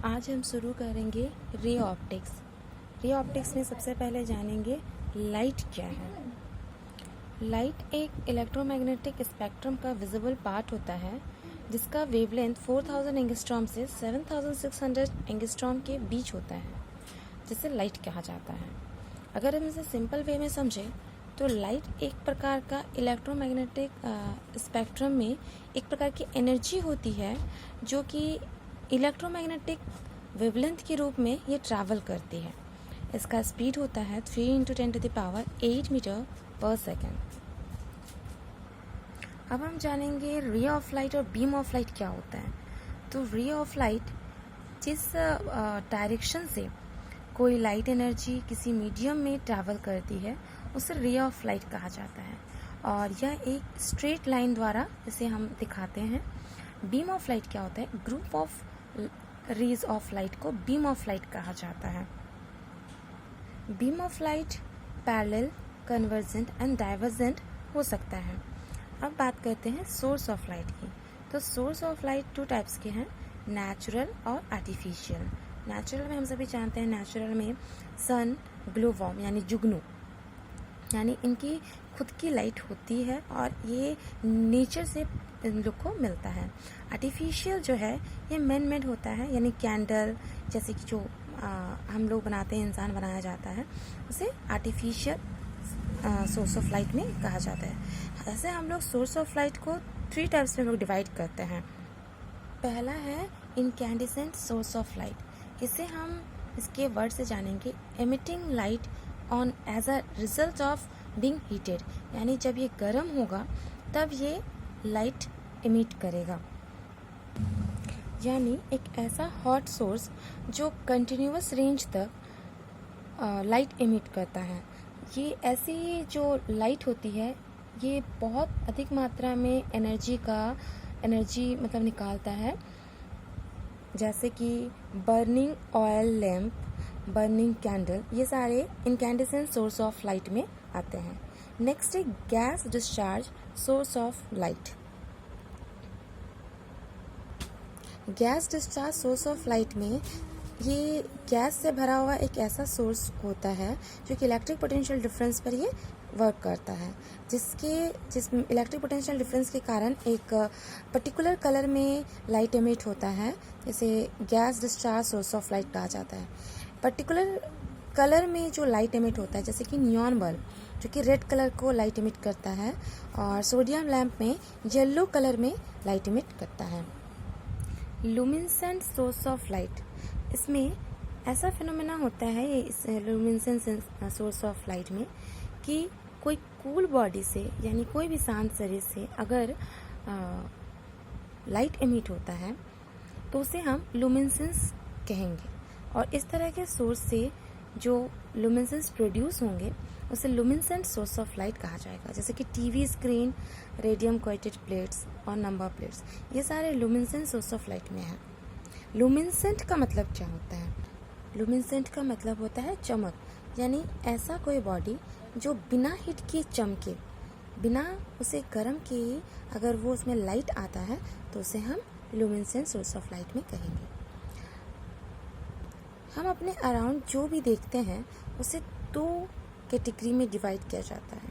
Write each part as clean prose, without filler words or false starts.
आज हम शुरू करेंगे रे ऑप्टिक्स। रे ऑप्टिक्स में सबसे पहले जानेंगे लाइट क्या है। लाइट एक इलेक्ट्रोमैग्नेटिक स्पेक्ट्रम का विजिबल पार्ट होता है जिसका वेवलेंथ 4000 एंगस्ट्रॉम से 7600 एंगस्ट्रॉम के बीच होता है, जिसे लाइट कहा जाता है। अगर हम इसे सिंपल वे में समझें तो लाइट एक प्रकार का इलेक्ट्रोमैग्नेटिक स्पेक्ट्रम में एक प्रकार की एनर्जी होती है जो कि इलेक्ट्रोमैग्नेटिक वेवलेंथ के रूप में ये ट्रैवल करती है। इसका स्पीड होता है 3 × 10⁸ मीटर पर सेकेंड। अब हम जानेंगे रे ऑफ लाइट और बीम ऑफ लाइट क्या होता है। तो रे ऑफ लाइट जिस डायरेक्शन से कोई लाइट एनर्जी किसी मीडियम में ट्रैवल करती है उसे रे ऑफ लाइट कहा जाता है, और यह एक स्ट्रेट लाइन द्वारा इसे हम दिखाते हैं। बीम ऑफ लाइट क्या होता है? Group of rays of light को बीम ऑफ लाइट कहा जाता है। Beam of light parallel, convergent and divergent हो सकता है। अब बात करते हैं सोर्स ऑफ लाइट की। तो सोर्स ऑफ लाइट 2 टाइप्स के हैं, नेचुरल और आर्टिफिशियल। नेचुरल में हम सभी जानते हैं, नेचुरल में सन, ग्लो वॉर्म यानी जुगनू, यानी इनकी खुद की लाइट होती है और ये नेचर से इन लोग को मिलता है। आर्टिफिशियल जो है ये मैन मेड होता है, यानी कैंडल जैसे कि जो हम लोग बनाते हैं, इंसान बनाया जाता है, उसे आर्टिफिशियल सोर्स ऑफ लाइट में कहा जाता है। ऐसे हम लोग सोर्स ऑफ लाइट को 3 टाइप्स में लोग डिवाइड करते हैं। पहला है इनकैंडिसेंट सोर्स ऑफ लाइट। इसे हम इसके वर्ड से जानेंगे emitting light on as a result of being heated, यानी जब ये गर्म होगा तब ये लाइट इमिट करेगा। यानी एक ऐसा हॉट सोर्स जो कंटिन्यूअस रेंज तक लाइट इमिट करता है। ये ऐसी जो लाइट होती है ये बहुत अधिक मात्रा में एनर्जी मतलब निकालता है, जैसे कि burning oil lamp, burning candle, ये सारे इनकैंडिसेंट सोर्स ऑफ लाइट में आते हैं। नेक्स्ट है gas discharge source of light. Gas discharge source of light में ये गैस से भरा हुआ एक ऐसा सोर्स होता है जो कि इलेक्ट्रिक पोटेंशियल डिफरेंस पर ये वर्क करता है, जिस इलेक्ट्रिक पोटेंशियल डिफरेंस के कारण एक पर्टिकुलर कलर में लाइट एमिट होता है, इसे gas discharge source of light कहा जाता है। पर्टिकुलर कलर में जो लाइट एमिट होता है, जैसे कि नियॉन बल्ब जो कि रेड कलर को लाइट एमिट करता है, और सोडियम लैंप में येलो कलर में लाइट एमिट करता है। लुमिनेसेंट सोर्स ऑफ लाइट, इसमें ऐसा फिनोमेना होता है ये इस लुमिनेसेंट सोर्स ऑफ लाइट में कि कोई कूल बॉडी से यानी कोई भी शांत शरीर से अगर लाइट एमिट होता है तो उसे हम लुमिनेसेंस कहेंगे, और इस तरह के सोर्स से जो लुमिनेसेंस प्रोड्यूस होंगे उसे लुमिनेसेंट सोर्स ऑफ लाइट कहा जाएगा। जैसे कि TV screen, radium coated plates और नंबर प्लेट्स, ये सारे लुमिनेसेंट सोर्स ऑफ लाइट में है। लुमिनेसेंट का मतलब क्या होता है? लुमिनेसेंट का मतलब होता है चमक, यानी ऐसा कोई बॉडी जो बिना हीट के चमके, बिना उसे गर्म किए अगर वो उसमें लाइट आता है तो उसे हम लुमिनेसेंट सोर्स ऑफ लाइट में कहेंगे। हम अपने अराउंड जो भी देखते हैं उसे 2 कैटेगरी में डिवाइड किया जाता है,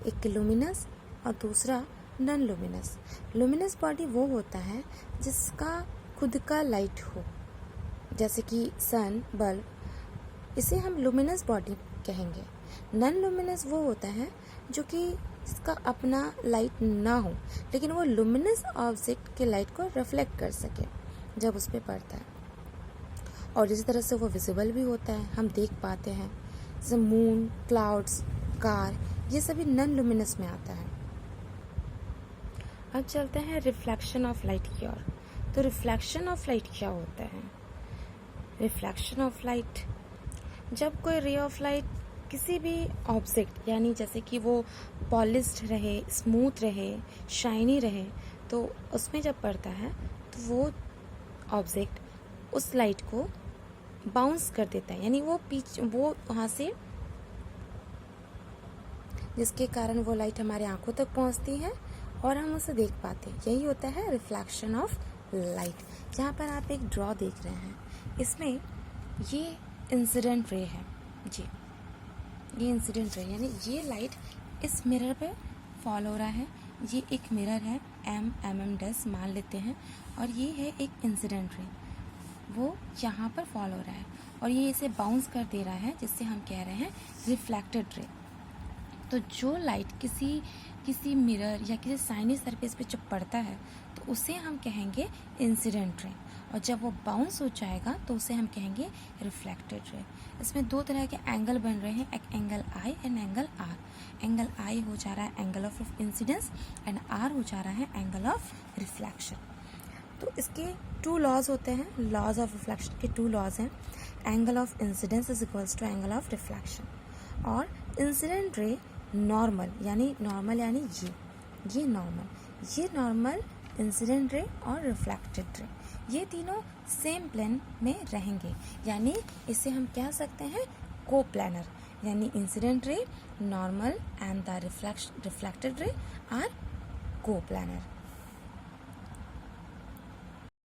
एक लुमिनस और दूसरा नॉन लुमिनस। लुमिनस बॉडी वो होता है जिसका खुद का लाइट हो, जैसे कि सन, बल्ब, इसे हम लुमिनस बॉडी कहेंगे। नॉन लुमिनस वो होता है जो कि इसका अपना लाइट ना हो लेकिन वो लुमिनस ऑब्जेक्ट के लाइट को रिफ्लेक्ट कर सके जब उस पर पड़ता है, और इसी तरह से वो विजिबल भी होता है, हम देख पाते हैं। जैसे मून, क्लाउड्स, कार, ये सभी नॉन लुमिनस में आता है। अब चलते हैं रिफ्लेक्शन ऑफ लाइट की ओर। तो रिफ्लेक्शन ऑफ लाइट क्या होता है? रिफ्लेक्शन ऑफ लाइट, जब कोई रे ऑफ लाइट किसी भी ऑब्जेक्ट, यानी जैसे कि वो पॉलिश्ड रहे, स्मूथ रहे, शाइनी रहे, तो उसमें जब पड़ता है तो वो ऑब्जेक्ट उस लाइट को बाउंस कर देता है, यानी वो वहाँ से, जिसके कारण वो लाइट हमारे आंखों तक पहुँचती है और हम उसे देख पाते हैं। यही होता है रिफ्लेक्शन ऑफ लाइट। जहाँ पर आप एक ड्रॉ देख रहे हैं, इसमें ये इंसिडेंट रे है जी, ये इंसिडेंट रे यानी ये लाइट इस मिरर पे फॉल हो रहा है। ये एक मिरर है, mm मान लेते हैं, और ये है एक इंसिडेंट रे, वो यहाँ पर फॉल हो रहा है और ये इसे बाउंस कर दे रहा है, जिससे हम कह रहे हैं रिफ्लेक्टेड रे। तो जो लाइट किसी मिरर या किसी साइनी सरफेस पे जब पड़ता है तो उसे हम कहेंगे इंसिडेंट रे, और जब वो बाउंस हो जाएगा तो उसे हम कहेंगे रिफ्लेक्टेड रे। इसमें दो तरह के एंगल बन रहे हैं, एक angle i and angle r. Angle i हो जा रहा है angle of incidence and r हो जा रहा है एंगल ऑफ रिफ्लेक्शन। तो इसके टू लॉज होते हैं, लॉज ऑफ रिफ्लेक्शन के टू लॉज हैं। Angle of incidence is equals to angle of reflection. और इंसिडेंट रे नॉर्मल यानी ये नॉर्मल इंसिडेंट रे और रिफ्लेक्टेड रे, ये तीनों सेम प्लेन में रहेंगे, यानी इसे हम कह सकते हैं कोप्लैनर, यानी incident ray, normal and the reflected ray are coplanar.